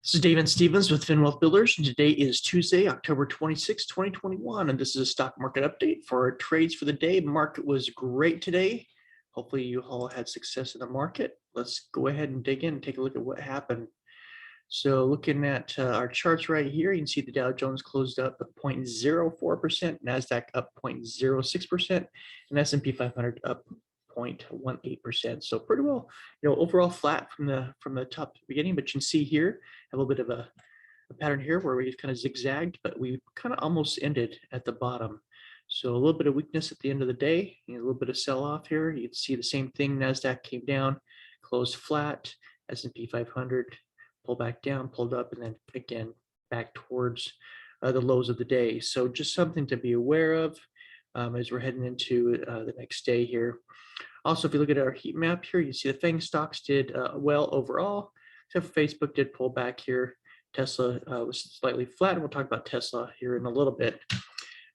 This is David Stevens with FinWealth Builders, and today is Tuesday, October 26, 2021, and this is a stock market update for our trades for the day. Market was great today. Hopefully you all had success in the market. Let's go ahead and dig in and take a look at what happened. So looking at our charts right here, you can see the Dow Jones closed up at 0.04%, NASDAQ up 0.06%, and S&P 500 up 0.18%. So pretty well, overall flat from the top beginning, but you can see here a little bit of a pattern here where we've kind of zigzagged, but we kind of almost ended at the bottom. So a little bit of weakness at the end of the day, a little bit of sell-off here. You can see the same thing. NASDAQ came down, closed flat. S&P 500 pulled back down, pulled up, and then again back towards the lows of the day. So just something to be aware of as we're heading into the next day here. Also, if you look at our heat map here, you see the FANG stocks did well overall, except for Facebook did pull back here. Tesla was slightly flat, and we'll talk about Tesla here in a little bit.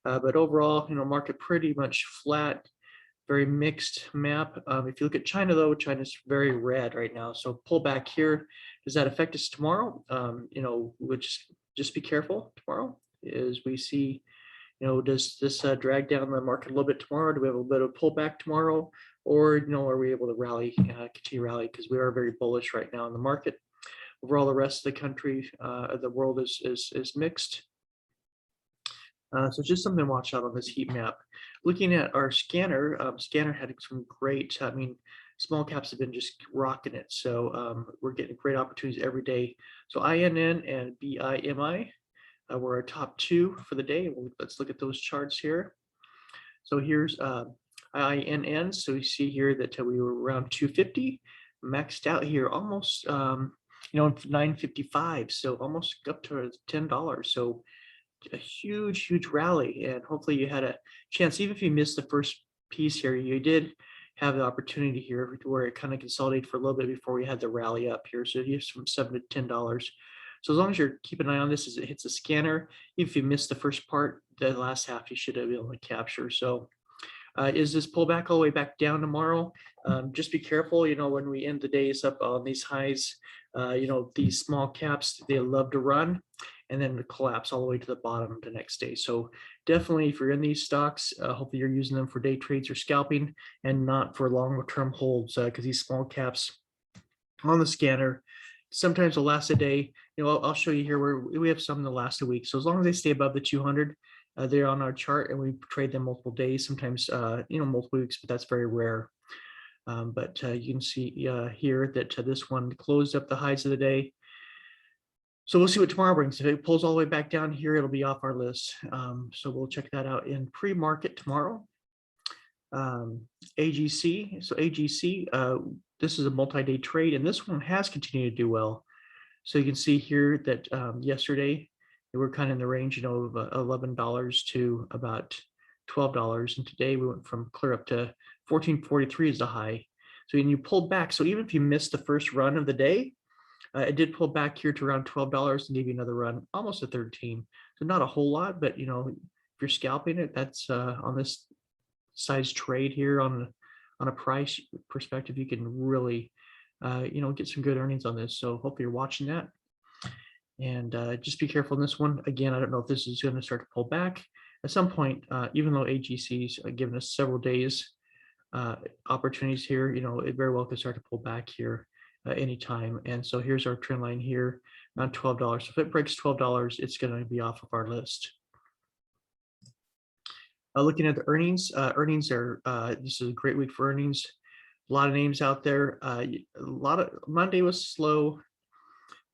But overall, market pretty much flat, very mixed map. If you look at China, though, China's very red right now. So pull back here. Does that affect us tomorrow? We'll just be careful tomorrow as we see, does this drag down the market a little bit tomorrow? Do we have a little bit of pullback tomorrow? Or, are we able to rally, continue rally? Because we are very bullish right now in the market. Overall, the rest of the country, the world is mixed. So just something to watch out on this heat map. Looking at our scanner, scanner had some great, small caps have been just rocking it. So we're getting great opportunities every day. So INN and BIMI were our top two for the day. Let's look at those charts here. So here's INN. So you see here that we were around 250, maxed out here almost, 955. So almost up to $10. So a huge rally, and hopefully you had a chance. Even if you missed the first piece here, you did have the opportunity here where it kind of consolidated for a little bit before we had the rally up here. So here's from $7 to $10. So as long as you're keeping an eye on this as it hits the scanner, even if you missed the first part, the last half you should have been able to capture. So is this pullback all the way back down tomorrow? Just be careful, when we end the days up on these highs, these small caps, they love to run and then collapse all the way to the bottom the next day. So definitely if you're in these stocks, hopefully you're using them for day trades or scalping and not for longer term holds, because these small caps on the scanner sometimes will last a day. I'll show you here where we have some that last a week. So as long as they stay above the 200, they're on our chart, and we trade them multiple days, sometimes multiple weeks, but that's very rare. But you can see here that this one closed up the highs of the day. So we'll see what tomorrow brings. If it pulls all the way back down here, it'll be off our list. So we'll check that out in pre-market tomorrow. AGC. So AGC, this is a multi-day trade, and this one has continued to do well. So you can see here that yesterday they were kind of in the range, of $11 to about $12, and today we went from clear up to 1443 is the high. So when you pulled back, so even if you missed the first run of the day, it did pull back here to around $12 and give you another run, almost a 13. So not a whole lot, but if you're scalping it, that's on this size trade here on a price perspective, you can really get some good earnings on this. So hopefully you're watching that, and just be careful in this one. Again, I don't know if this is going to start to pull back at some point, even though AGC's given us several days opportunities here. It very well could start to pull back here anytime. And so here's our trend line here around $12. So if it breaks $12, it's going to be off of our list. Looking at the earnings, earnings are this is a great week for earnings. A lot of names out there. Monday was slow.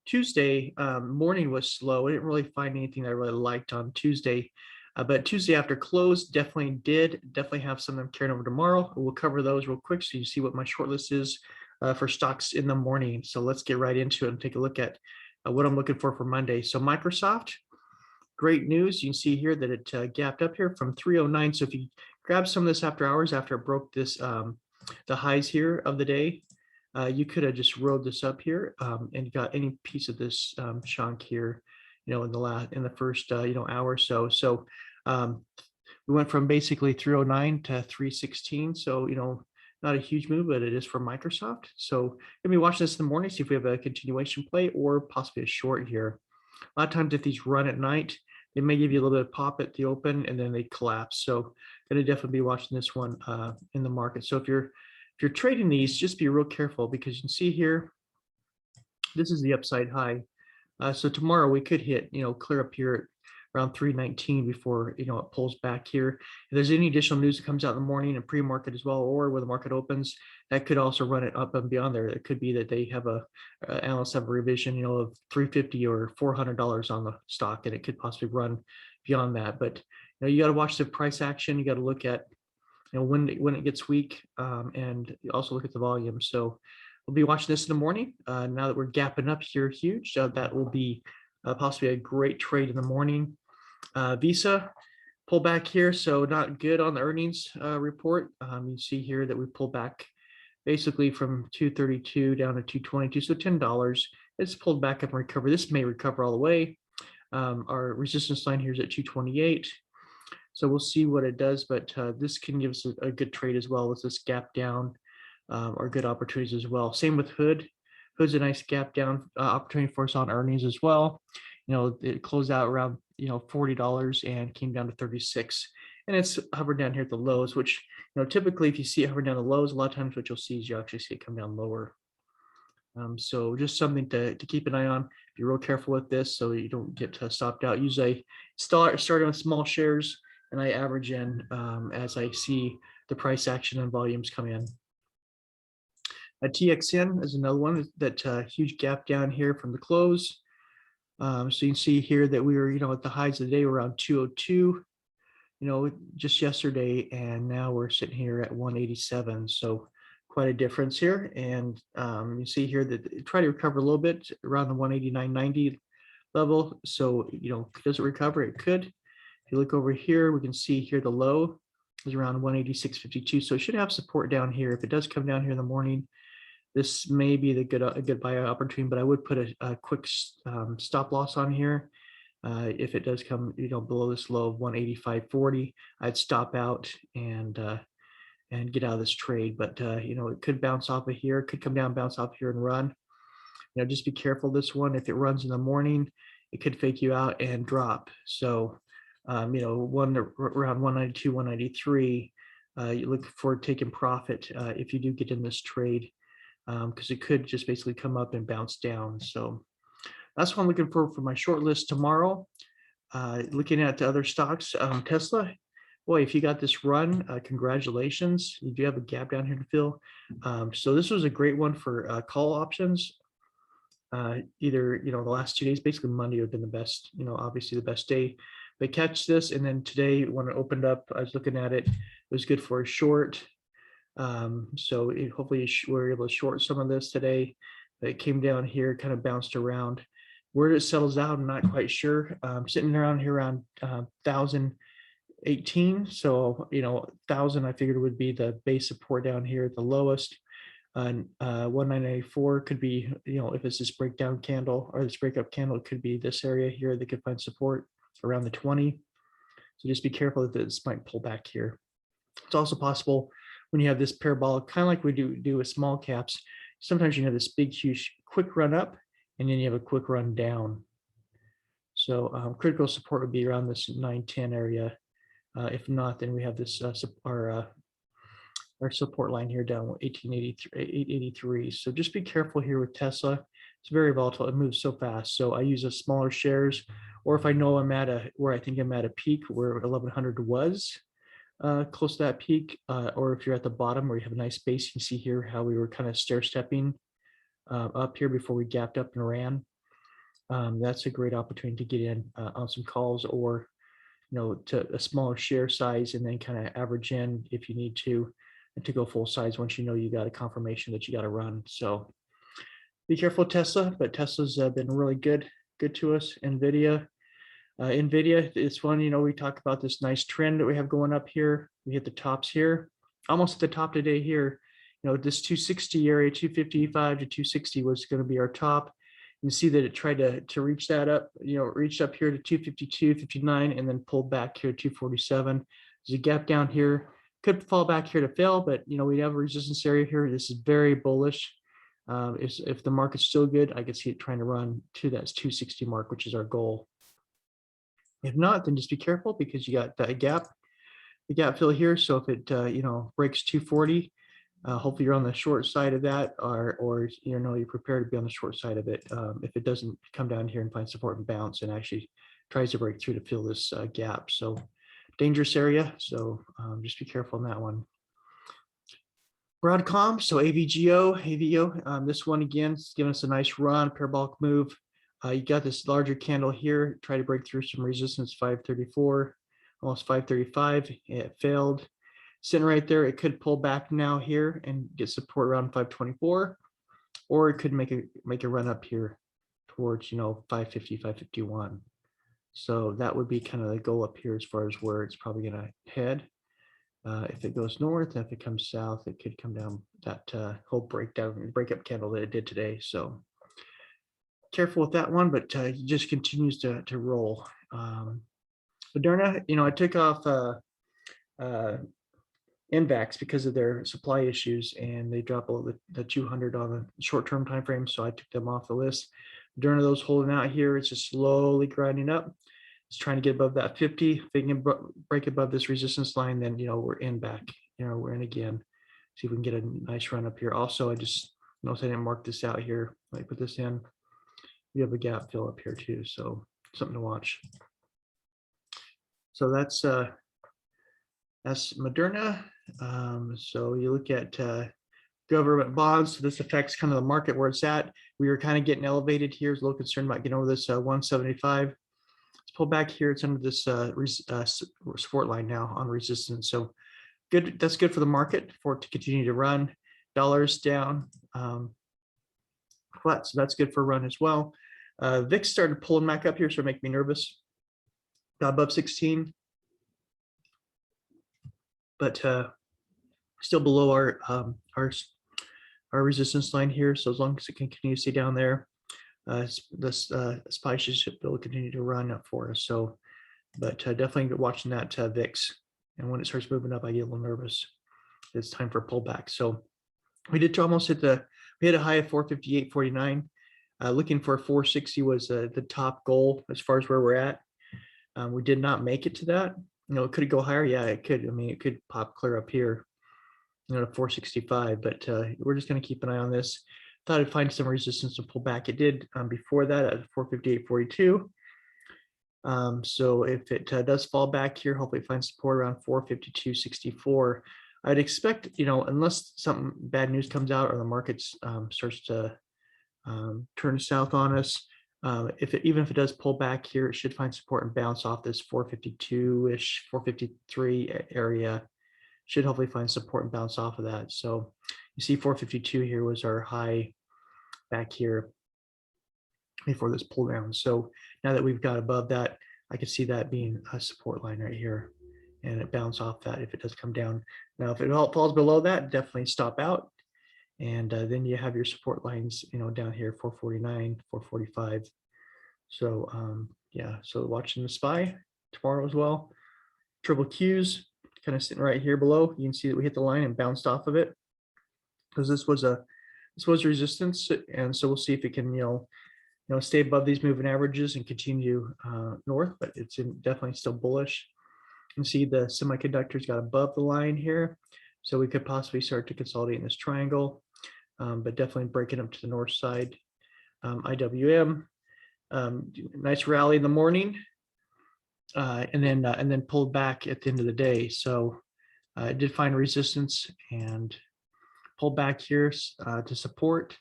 Tuesday morning was slow. I didn't really find anything that I really liked on Tuesday. But Tuesday after close definitely have some of them carrying over tomorrow. We'll cover those real quick so you see what my short list is for stocks in the morning. So let's get right into it and take a look at what I'm looking for Monday. So Microsoft, great news. You can see here that it gapped up here from 309. So if you grab some of this after hours, after it broke this the highs here of the day, you could have just rode this up here and got any piece of this chunk here, in the first hour or so. So we went from basically 309 to 316. So Not a huge move, but it is for Microsoft. So gonna be watching this in the morning, see if we have a continuation play or possibly a short here. A lot of times if these run at night, they may give you a little bit of pop at the open and then they collapse. So gonna definitely be watching this one in the market. So if you're trading these, just be real careful because you can see here, this is the upside high. So tomorrow we could hit, clear up here at around 319 before, it pulls back here. If there's any additional news that comes out in the morning and pre-market as well, or where the market opens, that could also run it up and beyond there. It could be that they have analysts have a revision, of $350 or $400 on the stock, and it could possibly run beyond that. But you got to watch the price action. You got to look at, when it gets weak, and also look at the volume. So we'll be watching this in the morning. Now that we're gapping up here huge, that will be possibly a great trade in the morning. Visa pull back here, so not good on the earnings report. You see here that we pull back basically from 232 down to 222, so $10. It's pulled back up and recover. This may recover all the way. Our resistance line here is at 228. So we'll see what it does, but this can give us a good trade as well with this gap down, or good opportunities as well. Same with Hood. Hood's a nice gap down opportunity for us on earnings as well. It closed out around $40 and came down to 36, and it's hovered down here at the lows, which typically if you see it hover down the lows, a lot of times what you'll see is you actually see it come down lower. So just something to keep an eye on. Be real careful with this so you don't get stopped out. Usually starting with small shares, and I average in as I see the price action and volumes come in. A TXN is another one that huge gap down here from the close. So you can see here that we were, at the highs of the day around 202, just yesterday, and now we're sitting here at 187. So quite a difference here. And you see here that try to recover a little bit around the 189.90 level. So, does it recover? It could. If you look over here, we can see here the low is around 186.52. So it should have support down here. If it does come down here in the morning, this may be a good buy opportunity, but I would put a quick stop loss on here. If it does come, below this low of 185.40, I'd stop out and get out of this trade. But it could bounce off of here, could come down, bounce off here, and run. Just be careful this one. If it runs in the morning, it could fake you out and drop. So, around 192, 193, you look for taking profit if you do get in this trade. Because it could just basically come up and bounce down. So that's what I'm looking for my short list tomorrow. Looking at the other stocks, Tesla, boy, if you got this run, congratulations. You do have a gap down here to fill. So this was a great one for call options. Either, the last 2 days, basically Monday would have been the best, obviously the best day. But catch this, and then today when it opened up, I was looking at it, it was good for a short. So hopefully we're able to short some of this today. It came down here, kind of bounced around. Where it settles out, I'm not quite sure. Sitting around here around 1,018. So 1,000 I figured would be the base support down here at the lowest. 1984 could be, if it's this breakdown candle or this breakup candle, it could be this area here. They could find support around the 20. So just be careful that this might pull back here. It's also possible when you have this parabolic, kind of like we do with small caps, sometimes you have this big, huge, quick run up, and then you have a quick run down. So critical support would be around this 910 area. If not, then we have this our support line here down 883. So just be careful here with Tesla. It's very volatile. It moves so fast. So I use a smaller shares, or if I know I'm at where I think I'm at a peak where 1100 was. Close to that peak, or if you're at the bottom where you have a nice base, you see here how we were kind of stair-stepping up here before we gapped up and ran. That's a great opportunity to get in on some calls, or to a smaller share size, and then kind of average in if you need to, and to go full size once you got a confirmation that you got to run. So be careful, Tesla, but Tesla's been really good to us. Nvidia. Nvidia, it's fun, we talk about this nice trend that we have going up here. We hit the tops here, almost at the top today here. This 260 area, 255 to 260 was going to be our top. You see that it tried to reach that up, reached up here to 252, 59, and then pulled back here to 247. There's a gap down here, Could fall back here to fail, but we have a resistance area here. This is very bullish. If the market's still good, I could see it trying to run to that 260 mark, which is our goal. If not, then just be careful because you got the gap fill here. So if it breaks 240, hopefully you're on the short side of that, or you're prepared to be on the short side of it. If it doesn't come down here and find support and bounce and actually tries to break through to fill this gap. So dangerous area. So just be careful on that one. Broadcom, so AVGO, this one again is giving us a nice run, parabolic move. You got this larger candle here, try to break through some resistance, 534, almost 535. It failed. Sitting right there, it could pull back now here and get support around 524, or it could make a run up here towards 550, 551. So that would be kind of the goal up here as far as where it's probably going to head. If it goes north, if it comes south, it could come down that whole breakup candle that it did today. So careful with that one, but it just continues to roll. Moderna, I took off NVAX because of their supply issues, and they dropped below the 200 on the short-term time frame, so I took them off the list. Moderna, those holding out here, it's just slowly grinding up. It's trying to get above that 50. If they can break above this resistance line, then we're in back. We're in again. See if we can get a nice run up here. Also, I just noticed I didn't mark this out here. Let me put this in. We have a gap fill up here too, so something to watch. So that's Moderna. So you look at government bonds. So this affects kind of the market where it's at. We were kind of getting elevated here. I was a little concerned about getting over this 175. Let's pull back here. It's under this support line now on resistance. So good. That's good for the market for it to continue to run. Dollars down flat, so that's good for a run as well. VIX started pulling back up here, so it makes me nervous. Got above 16, but still below our resistance line here. So as long as it can continue to stay down there, this SPY should be able to continue to run up for us. So, but definitely watching that VIX, and when it starts moving up, I get a little nervous. It's time for a pullback. So we did almost hit we had a high of 458.49. Looking for 460 was the top goal as far as where we're at. We did not make it to that. Could it go higher? Yeah, it could. I mean, it could pop clear up here, to 465. But we're just going to keep an eye on this. Thought I'd find some resistance to pull back. It did before that at 458.42. So if it does fall back here, hopefully it finds support around 452.64. I'd expect, unless something bad news comes out or the market starts to turn south on us, even if it does pull back here, it should find support and bounce off this 452-ish, 453 area. Should hopefully find support and bounce off of that. So you see 452 here was our high back here before this pull down. So now that we've got above that, I could see that being a support line right here, and it bounce off that if it does come down. Now, if it all falls below that, definitely stop out. And then you have your support lines, down here, 449, 445. So yeah, so watching the SPY tomorrow as well. Triple Qs kind of sitting right here below. You can see that we hit the line and bounced off of it because this was resistance, and so we'll see if it can stay above these moving averages and continue north. But it's definitely still bullish. You can see the semiconductors got above the line here, so we could possibly start to consolidate in this triangle, but definitely breaking up to the north side. IWM, nice rally in the morning, and then pulled back at the end of the day. So it did find resistance and pulled back here to support,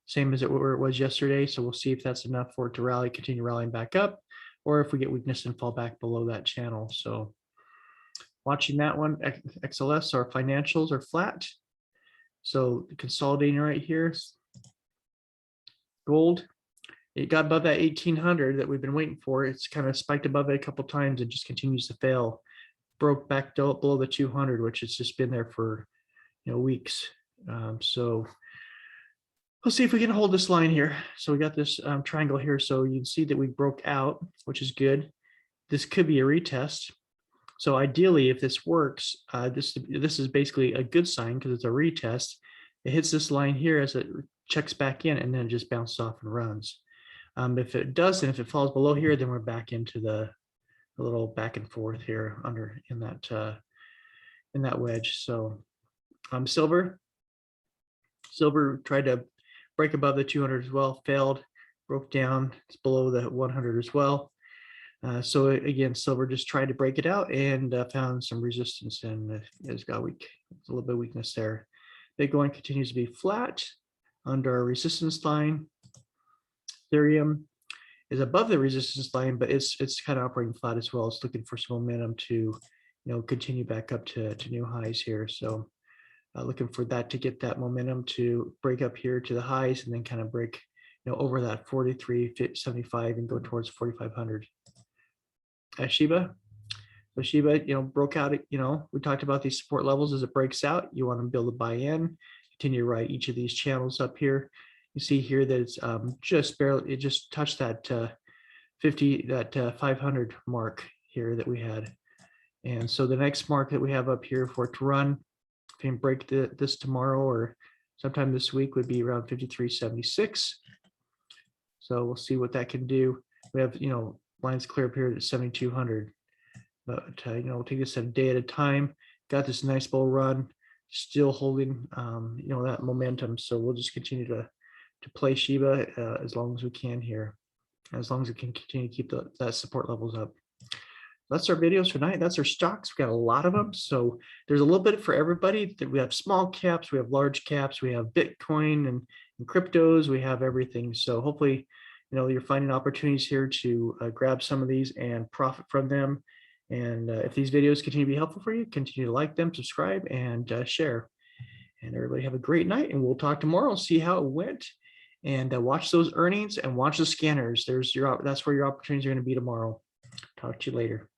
same as where it was yesterday. So we'll see if that's enough for it to rally, continue rallying back up, or if we get weakness and fall back below that channel. So watching that one. XLS, our financials are flat. So consolidating right here. Gold, it got above that 1800 that we've been waiting for. It's kind of spiked above it a couple times and just continues to fail. Broke back below the 200, which has just been there for weeks. So we'll see if we can hold this line here. So we got this triangle here. So you can see that we broke out, which is good. This could be a retest. So ideally, if this works, this is basically a good sign because it's a retest. It hits this line here as it checks back in, and then it just bounces off and runs. If it doesn't, if it falls below here, then we're back into the little back and forth here under in that wedge. So silver tried to break above the 200 as well, failed, broke down. It's below the 100 as well. So again, silver just tried to break it out and found some resistance, and it's got weak. It's a little bit of weakness there. Bitcoin continues to be flat under our resistance line. Ethereum is above the resistance line, but it's kind of operating flat as well. It's looking for some momentum to, continue back up to new highs here. So looking for that to get that momentum to break up here to the highs and then kind of break, over that 43.75 and go towards 4,500. Shiba. So Shiba, broke out. We talked about these support levels. As it breaks out, you want to be able to buy in, continue to ride each of these channels up here. You see here that it's just barely, it just touched that 500 mark here that we had. And so the next mark that we have up here for it to run, if we can break this tomorrow or sometime this week, would be around 53.76. So we'll see what that can do. We have, lines clear up here at 7,200. But, we'll take this a day at a time. Got this nice bull run, still holding, that momentum. So we'll just continue to play Shiba as long as we can here, as long as we can continue to keep that support levels up. That's our videos for tonight. That's our stocks. We got a lot of them. So there's a little bit for everybody. We have small caps, we have large caps, we have Bitcoin and cryptos, we have everything. So hopefully, you're finding opportunities here to grab some of these and profit from them. And if these videos continue to be helpful for you, continue to like them, subscribe, and share. And everybody have a great night, and we'll talk tomorrow, see how it went, and watch those earnings and watch the scanners. That's where your opportunities are going to be tomorrow. Talk to you later.